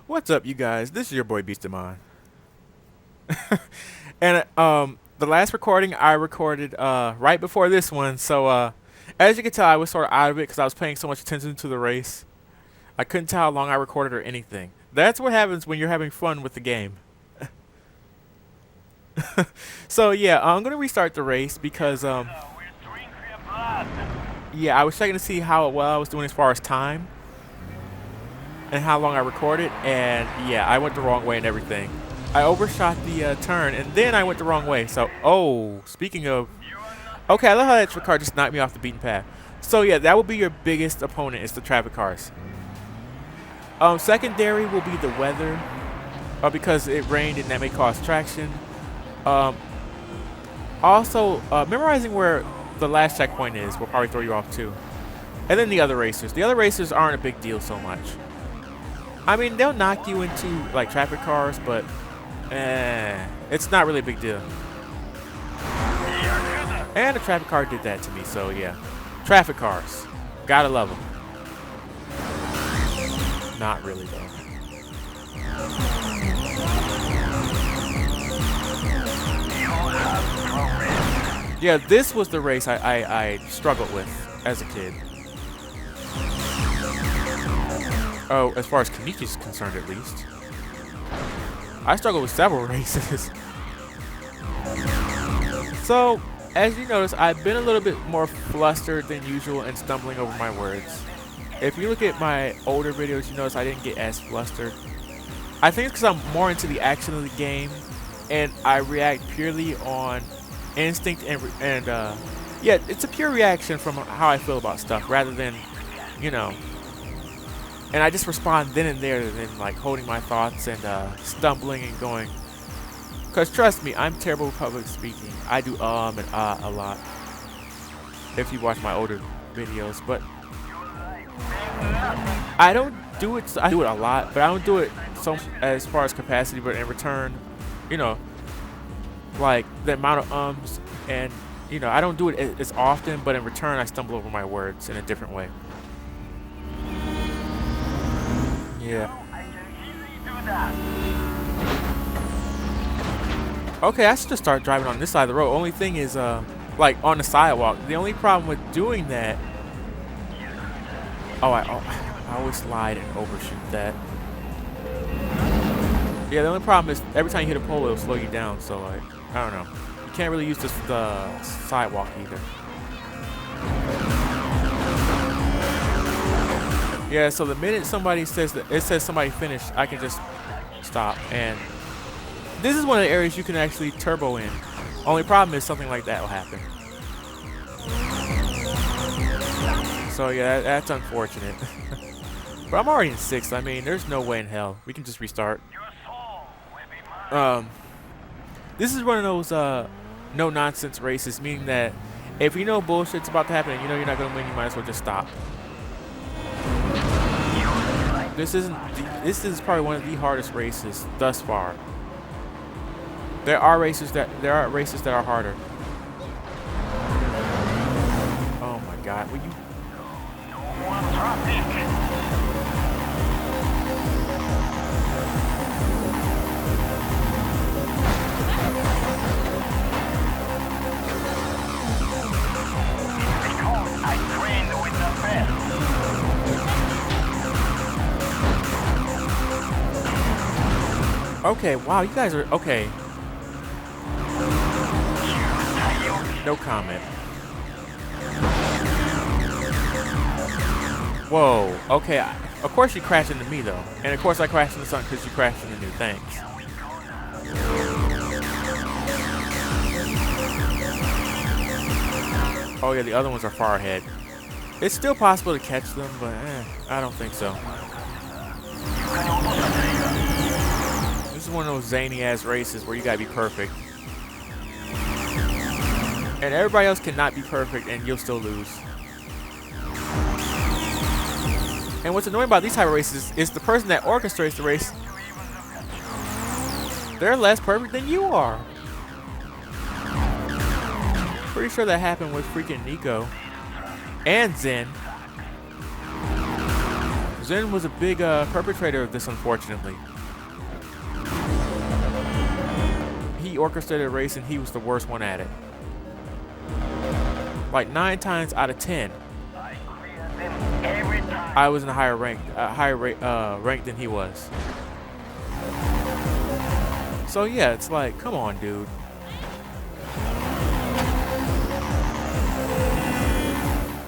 What's up, you guys? This is your boy Beastamon. And the last recording I recorded right before this one, so as you can tell, I was sort of out of it because I was paying so much attention to the race. I couldn't tell how long I recorded or anything. That's what happens when you're having fun with the game. So yeah, I'm gonna restart the race because yeah, I was checking to see how well I was doing as far as time and how long I recorded, and yeah, I went the wrong way and everything. I overshot the turn, and then I went the wrong way. So, oh, speaking of, okay, I love how that car just knocked me off the beaten path. So yeah, that will be your biggest opponent is the traffic cars. Secondary will be the weather, because it rained and that may cause traction. Um, Also, memorizing where the last checkpoint is will probably throw you off too. And then the other racers. The other racers aren't a big deal so much. I mean, they'll knock you into like traffic cars, but it's not really a big deal. And the traffic car did that to me, so yeah. Traffic cars. Gotta love them. Not really, though. Yeah, this was the race I struggled with as a kid. Oh, as far as Kaneki is concerned, at least. I struggled with several races. So, as you notice, I've been a little bit more flustered than usual and stumbling over my words. If you look at my older videos, you notice I didn't get as flustered. I think it's because I'm more into the action of the game, and I react purely on instinct and yeah, it's a pure reaction from how I feel about stuff rather than, you know. And I just respond then and there, than like holding my thoughts and stumbling and going. Cause trust me, I'm terrible with public speaking. I do and a lot. If you watch my older videos, but I don't do it. I do it a lot, but I don't do it so as far as capacity. But in return, you know, like the amount of and you know, I don't do it as often. But in return, I stumble over my words in a different way. Yeah. Okay, I should just start driving on this side of the road. Only thing is, like on the sidewalk. The only problem with doing that. Oh, I always slide and overshoot that. Yeah, the only problem is every time you hit a pole, it'll slow you down. So like, I don't know. You can't really use the sidewalk either. Yeah, so the minute somebody says that it says somebody finished, I can just stop. And this is one of the areas you can actually turbo in. Only problem is something like that will happen. So yeah, that's unfortunate. But I'm already in 6th. I mean, there's no way in hell. We can just restart. This is one of those no nonsense races, meaning that if you know bullshit's about to happen and you know you're not gonna win, you might as well just stop. This is probably one of the hardest races thus far. There are races that are harder. Oh my god, will you? Okay, wow, you guys are okay. No comment. Whoa, okay. Of course you crashed into me though. And of course I crashed into something because you crashed into new things. Oh yeah, the other ones are far ahead. It's still possible to catch them, but I don't think so. This is one of those zany ass races where you gotta be perfect. And everybody else cannot be perfect and you'll still lose. And what's annoying about these type of races is the person that orchestrates the race, they're less perfect than you are. Pretty sure that happened with freaking Nico and Zen. Zen was a big perpetrator of this, unfortunately. He orchestrated a race and he was the worst one at it. Like 9 times out of 10, I was in a higher rank than he was. So yeah, it's like, come on, dude.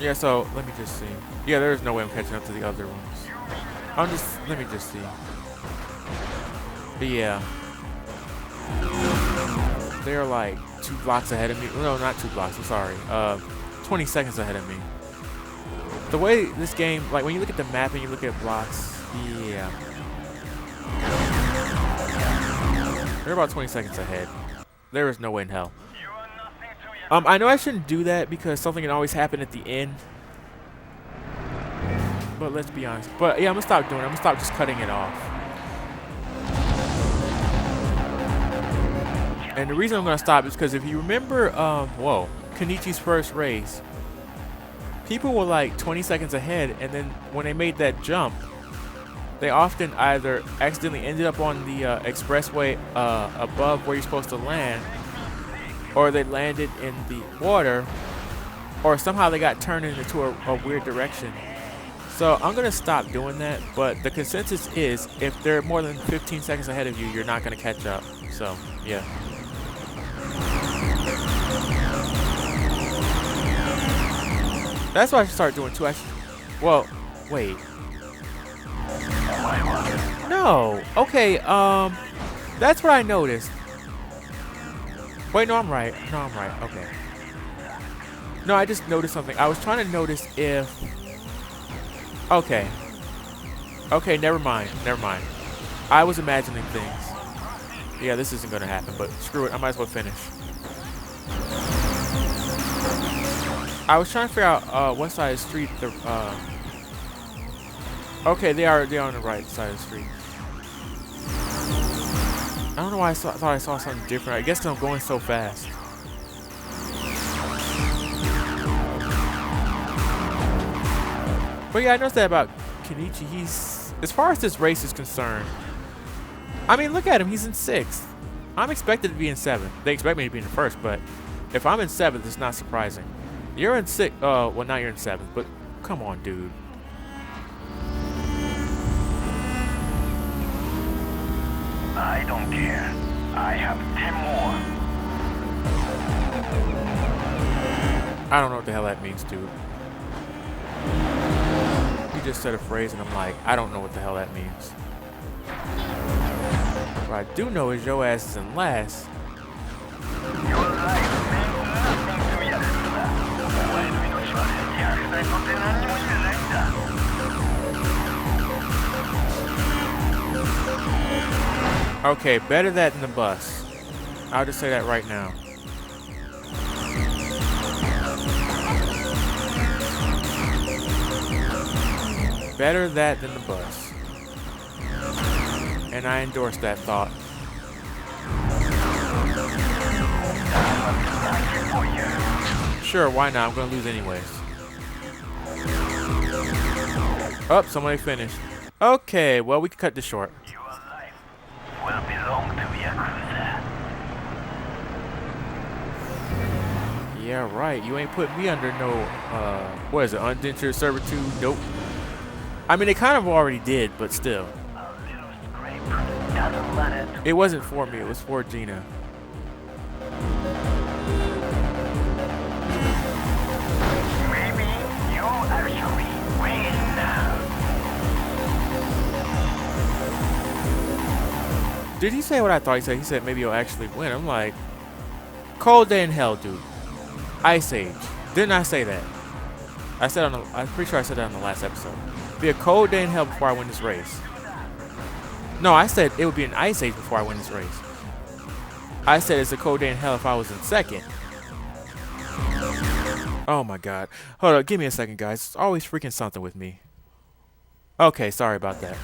Yeah, so let me just see. Yeah, there's no way I'm catching up to the other ones. Let me just see. But yeah. They're like 2 blocks ahead of me. No, not 2 blocks, I'm sorry. 20 seconds ahead of me. The way this game, like when you look at the map and you look at blocks, yeah. They're about 20 seconds ahead. There is no way in hell. I know I shouldn't do that because something can always happen at the end. But let's be honest. But yeah, I'm gonna stop doing it. I'm gonna stop just cutting it off. And the reason I'm gonna stop is because if you remember, Kenichi's first race, people were like 20 seconds ahead, and then when they made that jump, they often either accidentally ended up on the expressway above where you're supposed to land, or they landed in the water, or somehow they got turned into a weird direction. So I'm gonna stop doing that, but the consensus is if they're more than 15 seconds ahead of you, you're not gonna catch up. So yeah. That's what I should start doing too. Well, wait. No. Okay. That's what I noticed. Wait, no, I'm right. No, I'm right. Okay. No, I just noticed something. I was trying to notice if. Okay. Okay, never mind. Never mind. I was imagining things. Yeah, this isn't gonna happen, but screw it. I might as well finish. I was trying to figure out what side of the street the okay, they're on the right side of the street. I don't know why I thought I saw something different. I guess 'cause I'm going so fast. But yeah, I noticed that about Kenichi. He's, as far as this race is concerned, I mean, look at him. He's in 6th. I'm expected to be in 7th. They expect me to be in the 1st, but if I'm in 7th, it's not surprising. You're in 6th. Well, now you're in 7th, but come on, dude. I don't care. I have 10 more. I don't know what the hell that means, dude. You just said a phrase, and I'm like, I don't know what the hell that means. What I do know is your ass is in last. Your life means nothing to me, Yakuza. Okay, better that than the bus. I'll just say that right now. Better that than the bus. And I endorse that thought. Sure, why not? I'm gonna lose anyways. Oh, somebody finished. Okay, well, we can cut this short. Your life will belong to Yakuza. Yeah, right. You ain't put me under no, what is it, indentured servitude? Nope. I mean, they kind of already did, but still. A little scrape doesn't let it. It wasn't for me, it was for Gina. Maybe you actually win. Did he say what I thought he said? He said maybe you'll actually win. I'm like, cold day in hell, dude. Ice Age. Didn't I say that? I'm pretty sure I said that on the last episode. Be a cold day in hell before I win this race. No, I said it would be an ice age before I win this race. I said it's a cold day in hell if I was in 2nd. Oh my god. Hold on, give me a second, guys. It's always freaking something with me. Okay, sorry about that.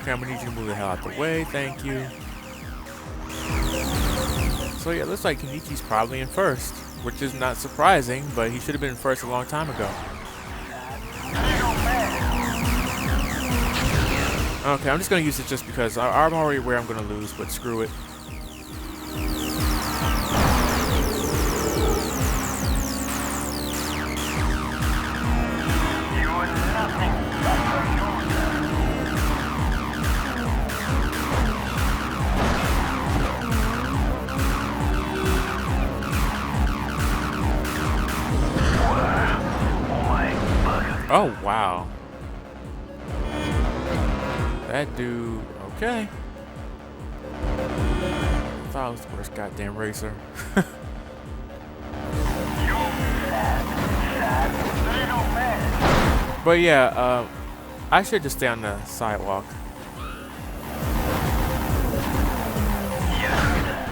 Okay, I'm gonna need you to move the hell out the way. Thank you. So yeah, it looks like Kenichi's probably in first, which is not surprising, but he should have been in first a long time ago. Okay, I'm just gonna use it just because I'm already aware I'm gonna lose, but screw it. Oh, wow. That dude, okay. I thought I was the worst goddamn racer. But yeah, I should just stay on the sidewalk.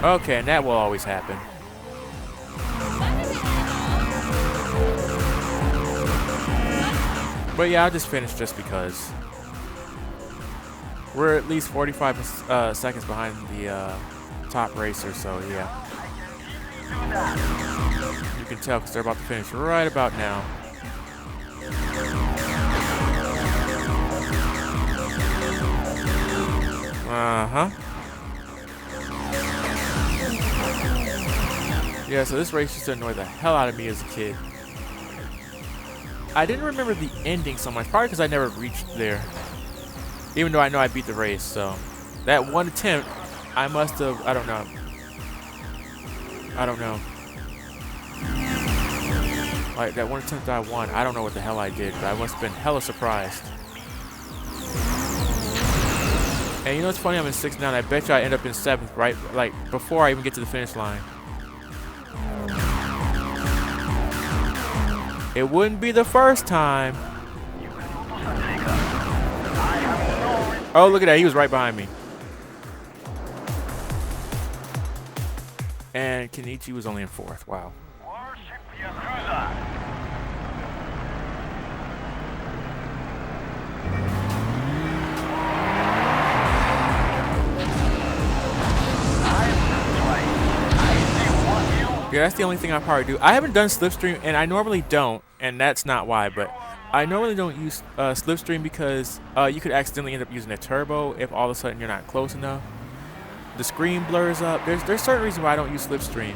Okay, and that will always happen. But yeah, I'll just finish just because. We're at least 45 seconds behind the top racer, so yeah. You can tell because they're about to finish right about now. Uh-huh. Yeah, so this race used to annoy the hell out of me as a kid. I didn't remember the ending so much, probably because I never reached there. Even though I know I beat the race, so. That one attempt, I must have, I don't know. Like, that one attempt I won, I don't know what the hell I did, but I must have been hella surprised. And you know what's funny, I'm in 6th now, and I bet you I end up in 7th, right? Like, before I even get to the finish line. It wouldn't be the first time. Oh, look at that. He was right behind me. And Kenichi was only in 4th. Wow. Yeah, that's the only thing I probably do. I haven't done Slipstream, and I normally don't, and that's not why, but I normally don't use Slipstream because you could accidentally end up using a turbo if all of a sudden you're not close enough. The screen blurs up. There's certain reasons why I don't use Slipstream.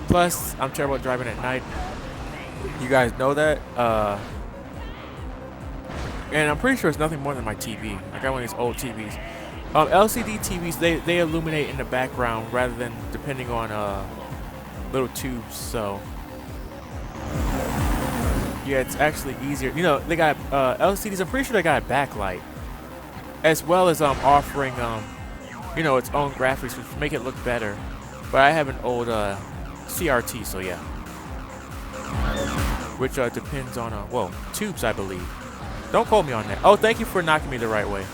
Plus, I'm terrible at driving at night. You guys know that. And I'm pretty sure it's nothing more than my TV. I got one of these old TVs. LCD TVs, they illuminate in the background rather than depending on little tubes, so yeah, it's actually easier. You know, they got LCDs, I'm pretty sure they got a backlight, as well as offering you know, its own graphics which make it look better. But I have an old CRT, so yeah, which depends on well, tubes, I believe. Don't quote me on that. Oh, thank you for knocking me the right way.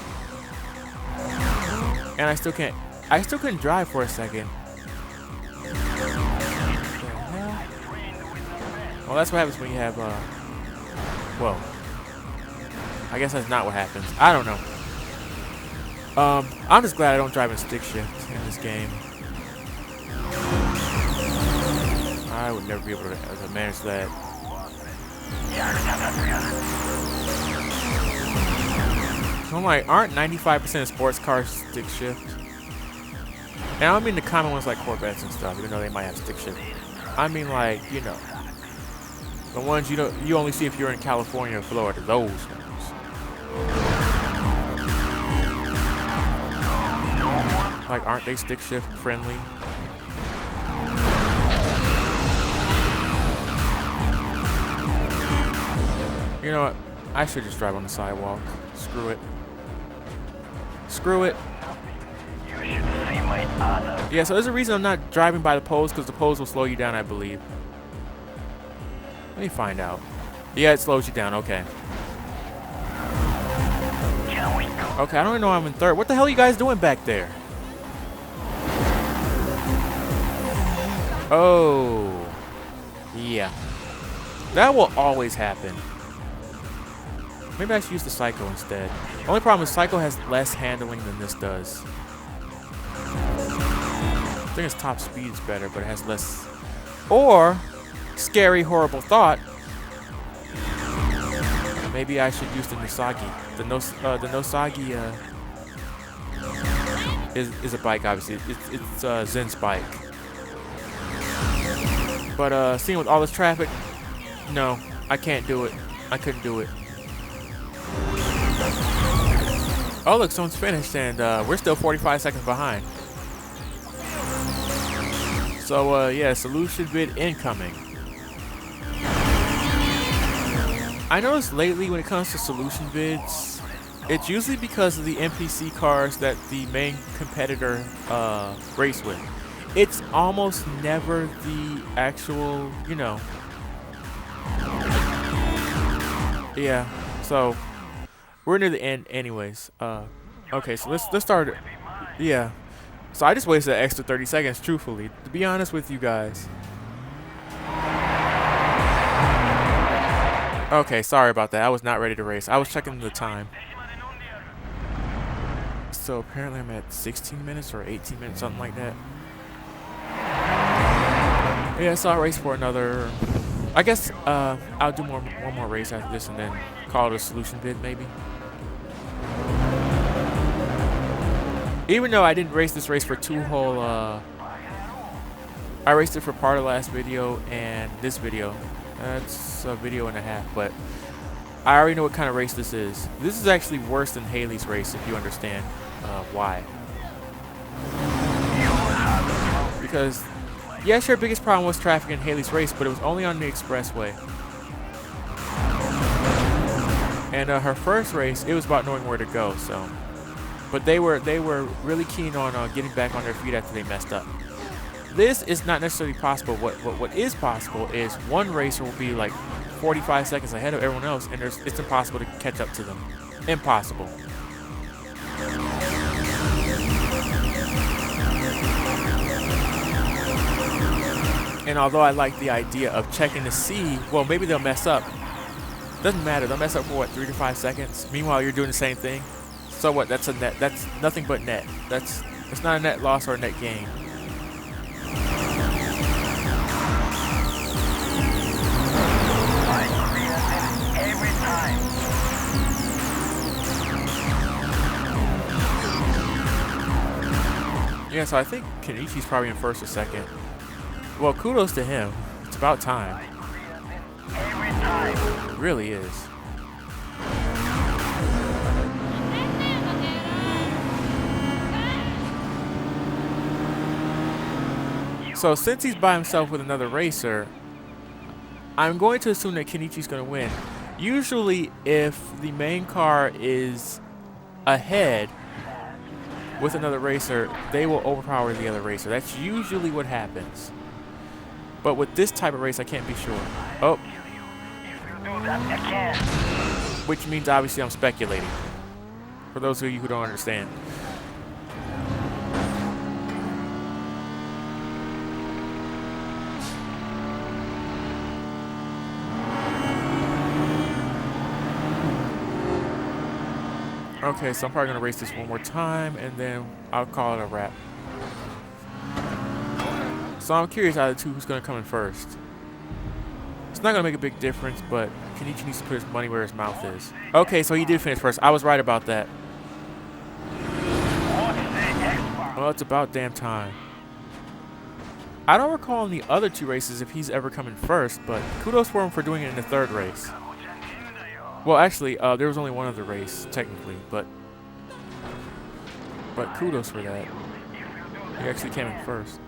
And I still couldn't drive for a second. Well, that's what happens when you have, well, I guess that's not what happens. I don't know. I'm just glad I don't drive in stick shift in this game. I would never be able to manage that. So I'm like, aren't 95% of sports cars stick shift? And I don't mean the common ones like Corvettes and stuff, even though they might have stick shift. I mean, like, you know, the ones you only see if you're in California or Florida. Those ones. Like, aren't they stick shift friendly? You know what? I should just drive on the sidewalk. Screw it. Screw it. Yeah, so there's a reason I'm not driving by the poles, because the poles will slow you down, I believe. Let me find out. Yeah, it slows you down. Okay. Okay, I don't even know I'm in 3rd. What the hell are you guys doing back there? Oh. Yeah. That will always happen. Maybe I should use the Psycho instead. Only problem is Psycho has less handling than this does. I think its top speed is better, but it has less. Or, scary, horrible thought. Maybe I should use the Nosagi. The Nosagi is a bike, obviously. It's Zen's bike. But seeing with all this traffic, no, I can't do it. I couldn't do it. Oh look, someone's finished, and we're still 45 seconds behind. So yeah, solution vid incoming. I noticed lately when it comes to solution vids, it's usually because of the NPC cars that the main competitor race with. It's almost never the actual, you know. Yeah, so we're near the end anyways. Okay, so let's start. Yeah. So I just wasted an extra 30 seconds, truthfully, to be honest with you guys. Okay, sorry about that. I was not ready to race. I was checking the time. So apparently I'm at 16 minutes or 18 minutes, something like that. Yeah, so I'll race for another. I guess I'll do one more race after this and then call it a solution vid maybe. Even though I didn't race this race for two whole, I raced it for part of the last video and this video. That's a video and a half, but I already know what kind of race this is. This is actually worse than Haley's race, if you understand why. Because, yes, your biggest problem was traffic in Haley's race, but it was only on the expressway. And her first race, it was about knowing where to go, so. But they were really keen on getting back on their feet after they messed up. This is not necessarily possible. What is possible is one racer will be like 45 seconds ahead of everyone else, and it's impossible to catch up to them. Impossible. And although I like the idea of checking to see, well, maybe they'll mess up. Doesn't matter. They'll mess up for what, 3 to 5 seconds. Meanwhile, you're doing the same thing. So what? That's a net. That's nothing but net. It's not a net loss or a net gain. Every time. Yeah, so I think Kenichi's probably in first or second. Well, kudos to him. It's about time. Every time. It really is. So since he's by himself with another racer, I'm going to assume that Kenichi's going to win. Usually, if the main car is ahead with another racer, they will overpower the other racer. That's usually what happens. But with this type of race, I can't be sure. Oh. If you do that again. Which means obviously I'm speculating. For those of you who don't understand. Okay, so I'm probably going to race this one more time, and then I'll call it a wrap. So I'm curious out of the two who's going to come in first. It's not going to make a big difference, but Kenichi needs to put his money where his mouth is. Okay, so he did finish first. I was right about that. Well, it's about damn time. I don't recall in the other two races if he's ever come in first, but kudos for him for doing it in the third race. Well, actually, there was only one other race, technically, but kudos for that. He actually came in first.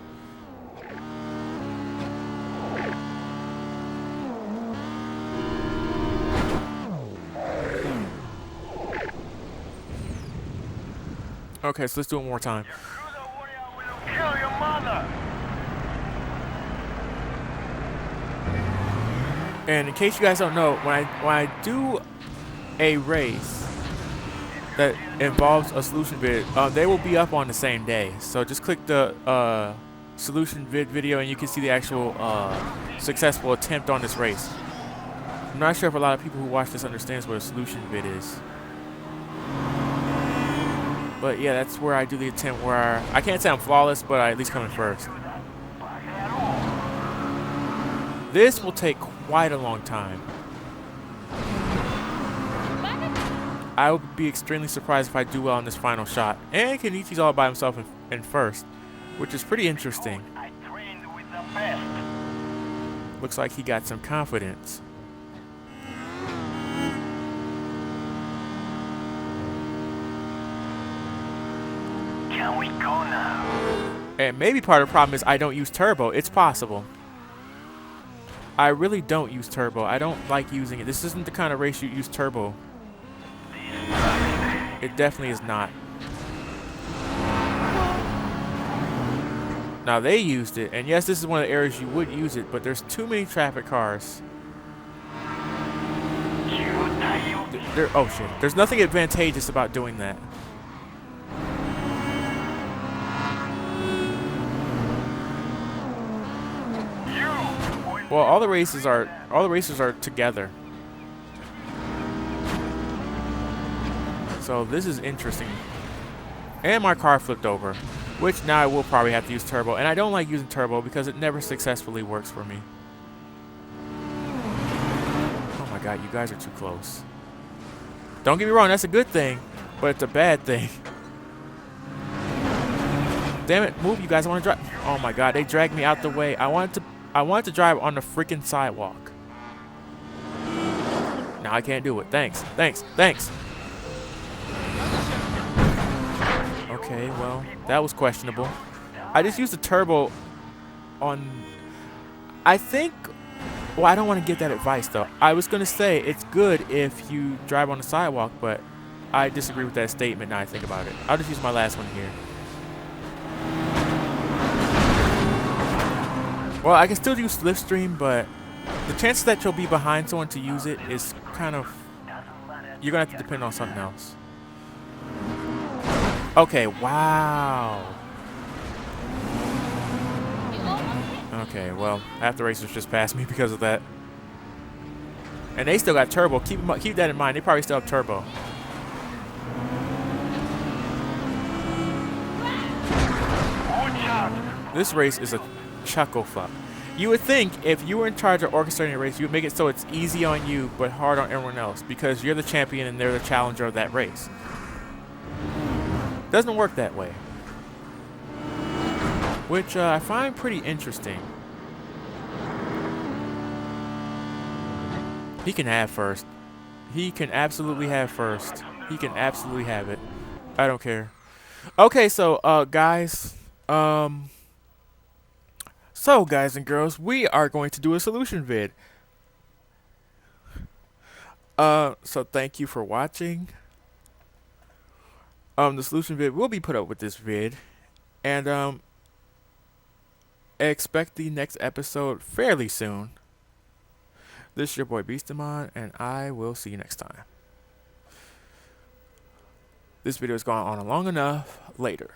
Okay, so let's do it one more time. Kill your mother. And in case you guys don't know, when I do a race that involves a solution vid, they will be up on the same day. So just click the solution vid video and you can see the actual successful attempt on this race. not sure if a lot of people who watch this understands what a solution vid is. But yeah, that's where I do the attempt where I can't say I'm flawless, but I at least come in first. This will take quite a long time. I would be extremely surprised if I do well on this final shot. And Kenichi's all by himself in first, which is pretty interesting. Looks like he got some confidence. Can we go now? And maybe part of the problem is I don't use turbo. It's possible. I really don't use turbo. I don't like using it. This isn't the kind of race you use turbo. It definitely is not. Now they used it, and yes, this is one of the areas you would use it, but there's too many traffic cars. Oh shit. There's nothing advantageous about doing that. Well, all the races are together. So this is interesting. And my car flipped over, which now I will probably have to use turbo. And I don't like using turbo because it never successfully works for me. Oh my god, you guys are too close. Don't get me wrong, that's a good thing, but it's a bad thing. Damn it, move you guys, I want to drive. Oh my god, they dragged me out the way. I wanted to drive on the freaking sidewalk. Now I can't do it. Thanks. Okay, well, that was questionable. I just used the turbo on... I think... Well, I don't want to give that advice, though. I was going to say it's good if you drive on the sidewalk, but I disagree with that statement now I think about it. I'll just use my last one here. Well, I can still use Slipstream, but the chances that you'll be behind someone to use it is kind of... You're going to have to depend on something else. Okay, wow. Okay, well, half the racers just passed me because of that. And they still got turbo. Keep that in mind. They probably still have turbo. This race is a chuckle fuck. You would think if you were in charge of orchestrating a race, you would make it so it's easy on you but hard on everyone else because you're the champion and they're the challenger of that race. Doesn't work that way. Which I find pretty interesting. He can have first. He can absolutely have first. He can absolutely have it. I don't care. Okay, so guys, so guys and girls, we are going to do a solution vid. So thank you for watching. The solution vid will be put up with this vid, and expect the next episode fairly soon. This is your boy Beastamon, and I will see you next time. This video has gone on long enough. Later.